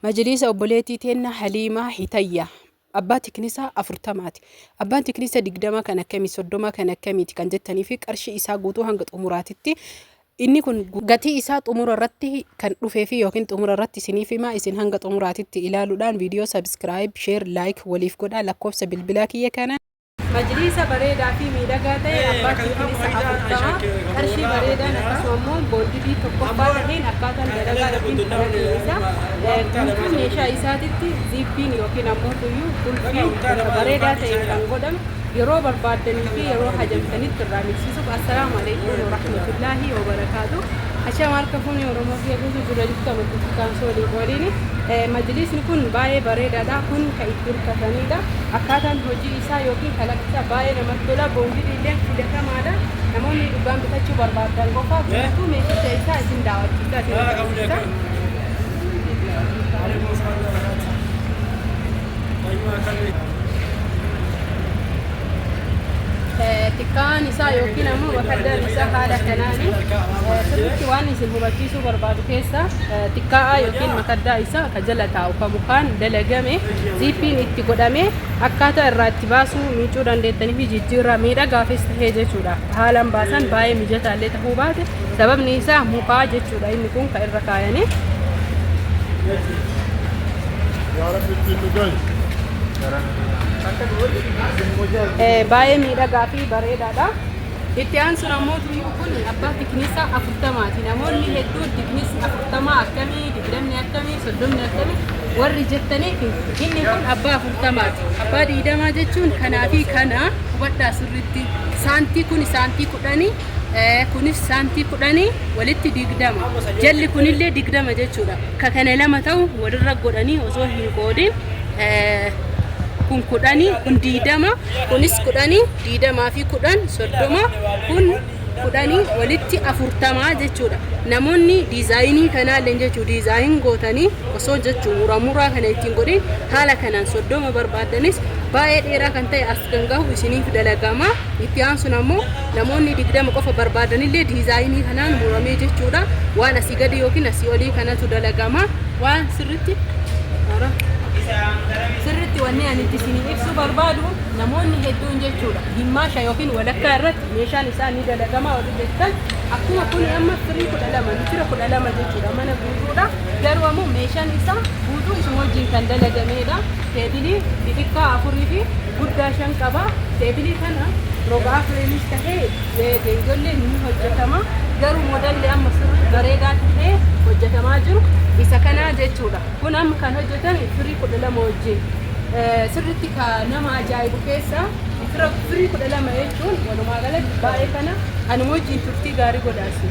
Majlisa obboleettii teenna Haliimaa Hitayyaa. Abbaa tiknisaa 40ti. Abbaan tiknisaa 20 kan akkamii 30 kan akkamiiti kan jettanii fi qarshii isaa guutuu hanga xumuraatitti inni kun gatii isaa xumura irratti kan dhufee fi yookiin xumura irratti isiniif himaa isin hanga xumuraatitti ilaaluudhaan viidiyoo subscribe, share, like waliif godhaa lakkoofsa bilbilaa kiyya kana. Majlisa bareedaa fi miidhagaa ta'e abbaa tiknisaa 40 qarshii bareedaan akkasumas boondii tokkoffaa ta'een akkaataan dalagaa yookiin guutuu meeshaa isaatitti ziippiin yookiin ammoo tuyyuu qulfii bareedaa ta'e kan godhame yeroo barbaadanii fi yeroo hajamtanitti irraa miksiisuuf. Assalaamu alaykum wa rahmatullahi wa barakaatuh. Ashaam harka fuunee Oromoo fi Abuutu jira jirtu amantii kaansoo waliin majlisni kun baay'ee bareedaadha. Kun kan itti hirkatanidha. Akkaataan hojii isaa yookiin kalaqisa baay'ee namatti tola. Boondii illee filatamaadha. Namoonni dhugaan bitachuu barbaadan qofa guutuu meeshaa isaa isin daawwachiisa. Tikkaan isaa yookiin ammoo bakka isaa haala kanaani sirriitti waan isin hubachiisuu barbaadu keessa tikkaa yookiin makaddaa isaa ka jala taa'u ka mukaan dalagame ziippiin itti godhame akkaataa irraa itti baasuu miicuu dandeettanii fi jijjiirraa miidhagaafis tahee jechuudha. Haalaan baasan baay'ee mijataallee tahuu baate sababni isaa mukaa jechuudha. Inni kun ka irra kaayanii baay'ee miidhagaa fi bareedaadha. Itti aansuun ammoo tuyyuu kun abbaa tiknisaa 40ti. Namoonni hedduun tiknisni 40 akkamii, 20 akkamii, 30 akkamii warri jettaniif inni kun abbaa 40ti. Abbaa 20 jechuun kanaa fi kana hubadhaa sirriitti. Saantii kun saantii 10 kunis saantii 10 walitti 20 jalli kunillee 20 jechuudha. Ka kana lama ta'u walirra godhanii osoo hin qoodin kun 10 kun 20 kunis 10 20 fi 10 30 kun 10 walitti 40 jechuudha. Namoonni diizaayinii kanaallee jechuudha diizaayin gootanii osoo jechuudha muraa kana ittiin godhin haala kanaan 30 barbaadanis baay'ee dheeraa kan ta'e as kan gahu isiniif dalagama. Itti aansuun ammoo namoonni 20 qofa barbaadanillee diizaayinii kanaan muramee jechuudha waan asii gadi yookiin asii olii kanatu dalagama. Waan sirriitti wanni ani isinii ibsu barbaadu namoonni hedduun jechuudha himmaasha yookiin walakkaa irratti meeshaan isaa ni dalagama warri jettan akkuma kun amma firii 12 litira 12 jechuudha mana guutuudha. Garuu ammoo meeshaan isaa guutuu isuma wajjin kan dalagameedha. Teebilii xixiqqaa 4 fi guddaa 5 qaba. Teebilii kana rogaa fireemis tahee geengollee ni hojjetama. Garuu modelli amma sirrii bareedaa tahee hojjetamaa jiru isa kana jechuudha. Kun amma kan hojjetan firii 12 wajjin sirriitti ka nama ajaa'ibu keessa firii 12 jechuun walumaa galatti baay'ee kana anuma wajjin turtii gaarii godhaasi.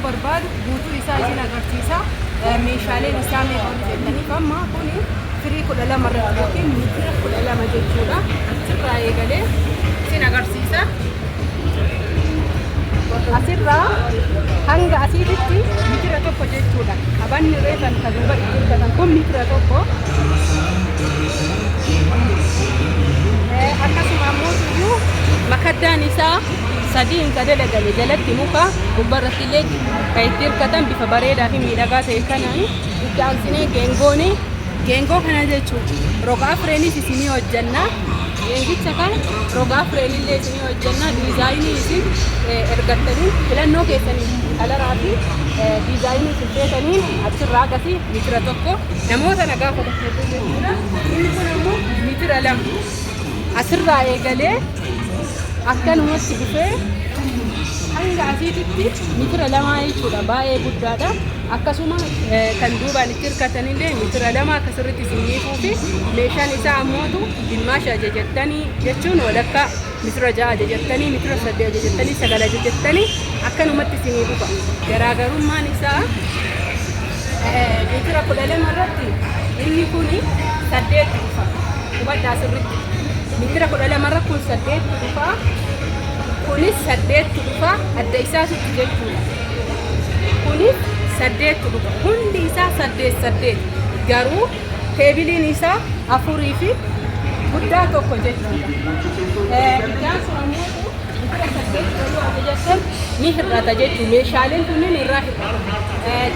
barbaadu guutuu isaa isin agarsiisa. Meeshaaleen isaa meeqaan jedhaniif amma kuni firii 12 irratti yookiin meetira 12 jechuudha. Asirraa eegalee asiititti mitira tokko jechuudha. Qabanni reefan kan duuba dhiirgatan kun mitira tokko. Akkasuma ammoo iyyuu makaddaan isaa sadiin ka dalagame jalatti muka gubbarratti illee kan itti hirkatan bifa bareedaa fi miidhagaa ta'e kanaan itti aansinee geengoo kana jechuun rogaa fireenis isinii hojjanna. Geengicha kan rogaa fireenillee isinii hojjanna. Diizaayinii isin ergattanii filannoo keessanii kalaraa fi diizaayinii isin feetanii achirraa akkasii mitira tokko namoota nagaa fudhatanii jechuudha. Inni kun ammoo mitira lama asirraa eegalee akkanumatti dhufee hanga asiititti mitira lamaa jechuudha. Baay'ee guddaadha. Akkasuma kan duubaan itti hirkatanillee mitira lama akkasirratti isiniifuu fi meeshaan isaa ammootu dimmaasha ajajattanii jechuun walakkaa mitira 6 ajajattanii mitira 8 ajajattanii 9 ajajattanii akkanumatti isinii dhufa. Garaagarummaan isaa mitira 12 irratti inni kun 8 dhufa. Hubadhaa asirratti mitira 12 irra kun 8 dhufa. Kunis 8 dhufa. Adda isaatitti jechuudha. Kunis 8 dhufa. Hundi isaa 8 garuu teebiliin isaa 4 fi guddaa tokko jechuudha. Iddaan sun ammoo mitira 8 yoo ajajatan ni hir'ata jechuudha. Meeshaaleen kunneen irraa hir'ata.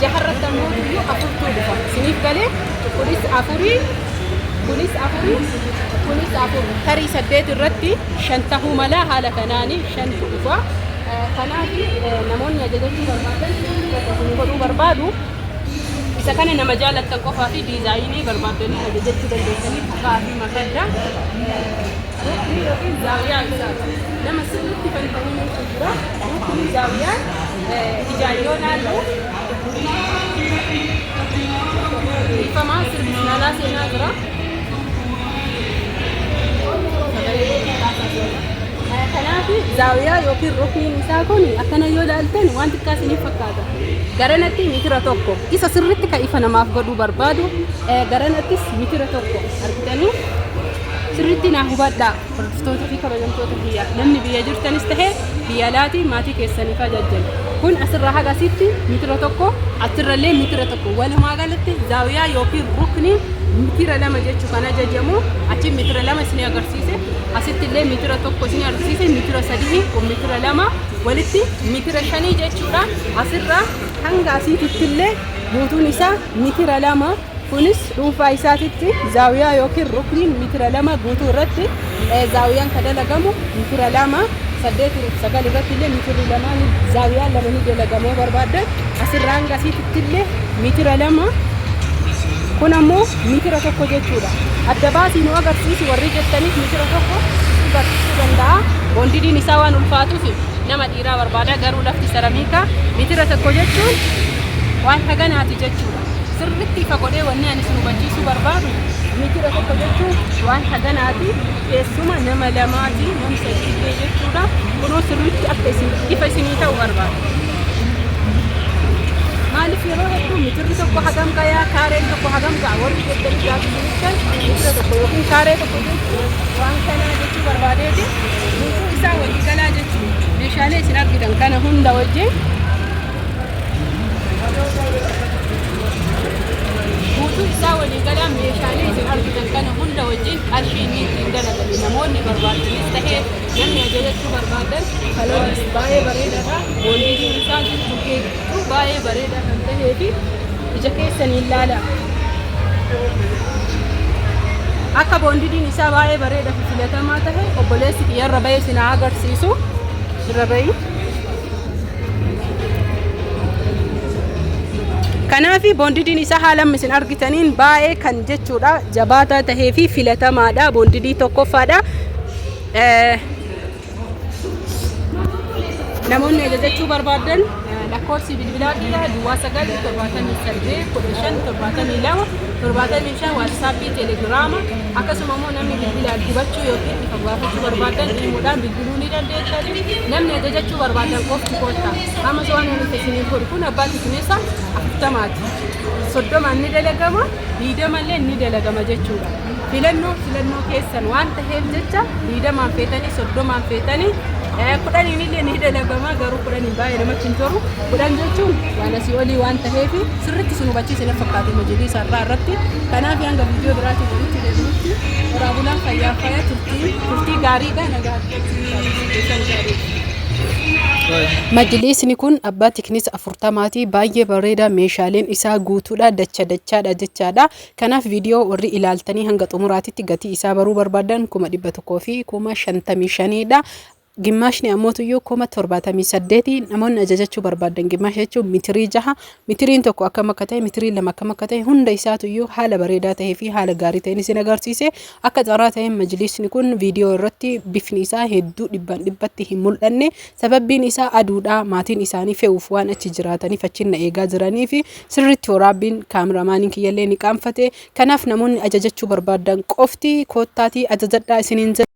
6 irratti ammoo iyyuu 4 dhufa. Isiniif galee kunis 4 kunis 4 tarii 8 irratti 5 tahuu mala haala kanaanii 5 dhufa. Kanaaf namoonni ajajachuu barbaadan kun godhuu barbaadu isa kana nama jaallattan qofaa fi diizaayinii barbaadanii ajajachuu dandeessanii fuqaa fi makadda yookiin zaawiyaa isaati. Nama sirriitti fayyadamanii jira. Kun zaawiyaan ijaayyoo naannoo ifamaa sirriitti naalaa seenaa jira. Kanaaf zaawiyaa yookiin rukniin isaa kun akkana yoo ilaaltan waan xiqqaa isiniif fakkaata. Garanatti mitira tokko isa sirriitti kan ifa namaaf godhuu barbaadu garanattis mitira tokko argitanii sirriitti naa hubadhaa. Hordoftoota fi kabajamtoota biyyaa namni biyya jirtanis ta'ee biyya alaatii maatii keessaniif ajajjan kun asirraa haga asitti mitira tokko achirrallee mitira tokko walumaa galatti zaawiyaa yookiin ruknii mitira lama jechuu kan ajajamu achi mitira lama isin agarsiise asitti illee mitira tokko isin agarsiise mitira 3 kun mitira lama walitti mitira 5 jechuudha. Asirraa hanga asiitti illee guutuun isaa mitira lama kunis dhuunfaa isaatitti zaawiyaa yookiin rukniin mitira lama guutuu irratti zaawiyaan kan dalagamu mitira lama 8-9 irratti illee mitira lama zaawiyaan lama ni dalagamoo barbaadan asirraa hanga asiitti illee mitira lama kun ammoo mitira tokko jechuudha. Adda baasii nu agarsiisu warri jettaniif mitira tokko agarsiisuu danda'a. Boondidiin isaa waan ulfaatuuf nama dhiiraa barbaada garuu lafti saramiikaa mitira tokko jechuun waan haganaati jechuudha. Sirriitti ifa godhee wanni ani isin hubachiisuu barbaadu mitira tokko jechuun waan haganaati. Keessuma nama lamaati nama sadii jechuudha. Kunoo sirriitti akka ifa isinii ta'u barbaada. Maaliif yeroo hedduu mitirri tokko hagam gayaa kaareen tokko hagam ga'a warri jettanii gaafatan mitira tokko yookiin kaaree tokko jechuun waan kanaa jechuu barbaadeeti. Guutuu isaa walii galaa jechuudha. Meeshaalee isin argitan kana hunda wajjin guutuu isaa walii galaa meeshaalee isin argitan kana hunda wajjin qarshii inni ittiin dalagame namoonni barbaadanis ta'ee namni ajajachuu barbaadan kaloonis baay'ee bareedaadha. Boondidiin isaa jechuun baay'ee bareedaa kan ta'ee fi ija keessanii ilaala. Akka boondidiin isaa baay'ee bareedaa fi filatamaa ta'e obboleessi xiyyarra bahee isin agarsiisu irra bahii. Kanaaf boondidiin isaa haala isin argitaniin baay'ee kan jechuudha jabaataa tahee fi filatamaadha. Boondidii tokkoffaadha. Namoonni ajajachuu barbaadan lakkoofsi bilbilaa dhiyaa duwwaa 9781572 waatsaappii teelegiraama akkasuma immoo namni bilbilaan dibachuu yookiin ifa gaafachuu barbaadan dhiimuudhaan bilbiluu ni dandeessu. Namni ajajachuu barbaadan qofti koottaa amma waan nuti isiniif godhu kun abbaa tiknisa 40 30 ni dalagama 20 ni dalagama jechuudha. Filannoo keessan waan ta'eef jecha 20 feetanii 30 feetanii kudhan million hidha lagamaa garuu kudhan hin baay'ee namatti hin toru. Kudhan jechuun waan asii olii waan ta'eef sirriitti isin hubachiisee fakkaate majlisa irraa irratti. Kanaaf hanga viidiyoo biraatiin walitti deebinutti horaa bulaan fayyaa fayyaa turtii gaariidha nagaa. Majlisni kun abbaa tiknis 40 baay'ee bareeda meeshaaleen isaa guutuudha dachaadha jechaadha. Kanaaf viidiyoo warri ilaaltanii hanga xumuraatitti gatii isaa baruu barbaadan 1,100 fi 55 dha. Gimaashni ammoo kuma 78 namoonni ajajachuu barbaadan gimaash jechuun mitirii 6 mitiriin tokko akkam akka ta'e mitiriin 2 akkam akka ta'e hunda isaatu haala bareedaa ta'ee fi haala gaarii ta'een isin agarsiise. Akka carraa ta'een majlisni kun viidiyoo irratti bifni isaa hedduu dhibbatti hin mul'anne sababbiin isaa aduudha maatiin isaanii fe'uuf waan achi jiraataniif achi na eegaa jiranii fi sirriitti waraabbiin kaameramaaniin kiyyallee ni qaanfate. Kanaaf namoonni ajajachuu barbaadan qofti koottaatii ajajadhaa isiniin